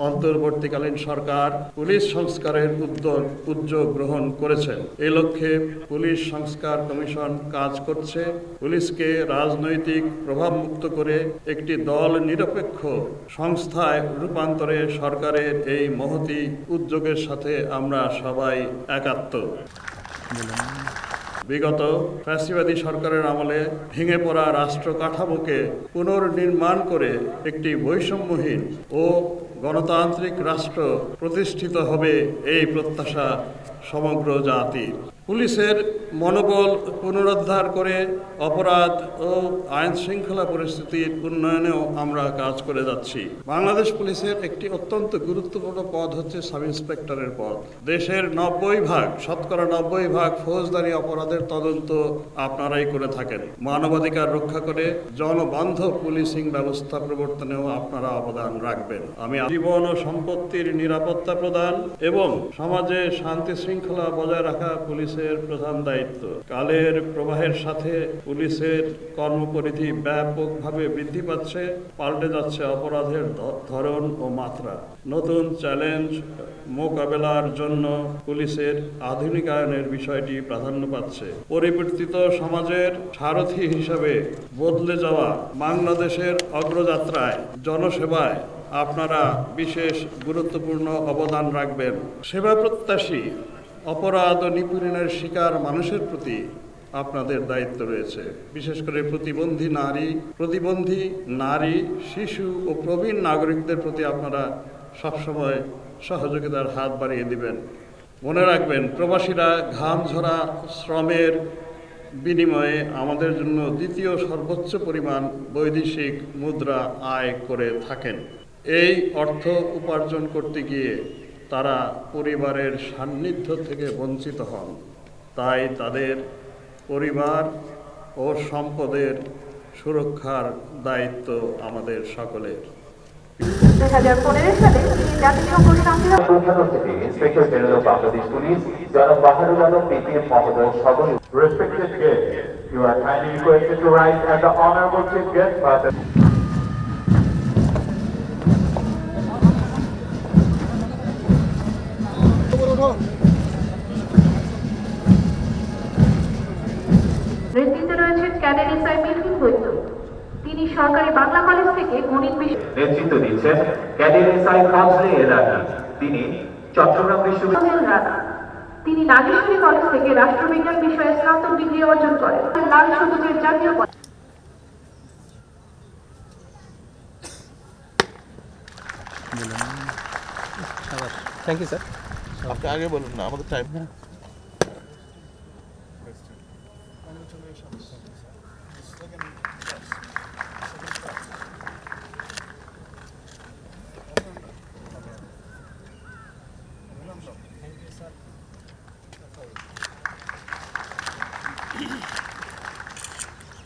অন্তর্বর্তীকালীন সরকার পুলিশ সংস্কারের উদ্যোগ গ্রহণ করেছেন। এই লক্ষ্যে পুলিশ সংস্কার কমিশন কাজ করছে। পুলিশকে রাজনৈতিক প্রভাবমুক্ত করে একটি দল নিরপেক্ষ সংস্থায় রূপান্তরে সরকারের এই মহতী উদ্যোগের সাথে আমরা সবাই একাত্ম। বিগত ফ্যাসিবাদী সরকারের আমলে ভেঙে পড়া রাষ্ট্র কাঠামোকে পুনর্নির্মাণ করে একটি বৈষম্যহীন ও গণতান্ত্রিক রাষ্ট্র প্রতিষ্ঠিত হবে এই প্রত্যাশা সমগ্র জাতির। পুলিশের মনোবল পুনরুদ্ধার করে অপরাধ ও আইন শৃঙ্খলা পরিস্থিতির উন্নয়নেও আমরা কাজ করে যাচ্ছি। বাংলাদেশ পুলিশের একটি অত্যন্ত গুরুত্বপূর্ণ পদ হচ্ছে সাব ইন্সপেক্টরের পদ। দেশের শতকরা 90% ফৌজদারি অপরাধের তদন্ত আপনারাই করে থাকেন। মানবাধিকার রক্ষা করে জনবান্ধব পুলিশিং ব্যবস্থা প্রবর্তনেও আপনারা অবদান রাখবেন। আমি জীবন ও সম্পত্তির নিরাপত্তা প্রদান এবং সমাজে শান্তি শৃঙ্খলা বজায় রাখা পুলিশের প্রধান দায়িত্ব। কালের প্রবাহের সাথে পুলিশের কর্মপরিধি ব্যাপকভাবে বৃদ্ধি পাচ্ছে, পাল্টে যাচ্ছে অপরাধের ধরন ও মাত্রা। নতুন চ্যালেঞ্জ মোকাবেলার জন্য পুলিশের আধুনিকায়নের বিষয়টি প্রাধান্য পাচ্ছে। পরিবর্তিত সমাজের সারথি হিসাবে বদলে যাওয়া বাংলাদেশের অগ্রযাত্রায় জনসেবায় আপনারা বিশেষ গুরুত্বপূর্ণ অবদান রাখবেন। সেবা প্রত্যাশী অপরাধ ও নিপীড়নের শিকার মানুষের প্রতি আপনাদের দায়িত্ব রয়েছে। বিশেষ করে প্রতিবন্ধী নারী, শিশু ও প্রবীণ নাগরিকদের প্রতি আপনারা সবসময় সহযোগিতার হাত বাড়িয়ে দিবেন। মনে রাখবেন, প্রবাসীরা ঘাম ঝরা শ্রমের বিনিময়ে আমাদের জন্য দ্বিতীয় সর্বোচ্চ পরিমাণ বৈদেশিক মুদ্রা আয় করে থাকেন। এই অর্থ উপার্জন করতে গিয়ে তারা পরিবারের সান্নিধ্য থেকে বঞ্চিত হন। তাই তাদের পরিবার ও সম্পদের সুরক্ষার দায়িত্ব আমাদের সকলের। 2015 সালে তিনি জাতিসংঘ শান্তি inspector general of Bangladesh police জনাব বাহাদুর আলম পিপিএম মহোদয় সকল Respected guests, you are kindly requested to rise at the honorable chief guest father. নেতৃত্বে রয়েছেন ক্যাডেট এসআই মিঠুন বৈদ্য। তিনি সরকারি বাংলা কলেজ থেকে গণিত বিষয়ে নেতৃত্ব দিচ্ছেন ক্যাডেট এসআই ফজলে এলাহি। তিনি চট্টগ্রাম বিশ্ববিদ্যালয়। তিনি নাগেশ্বরী কলেজ থেকে রাষ্ট্রবিজ্ঞান বিষয়ে স্নাতক ডিগ্রি অর্জন করেন। লাল সবুজের জাতীয় থ্যাংক ইউ স্যার। আপনি আগে বলুন না, আমাদের টাইম। Thank you, sir.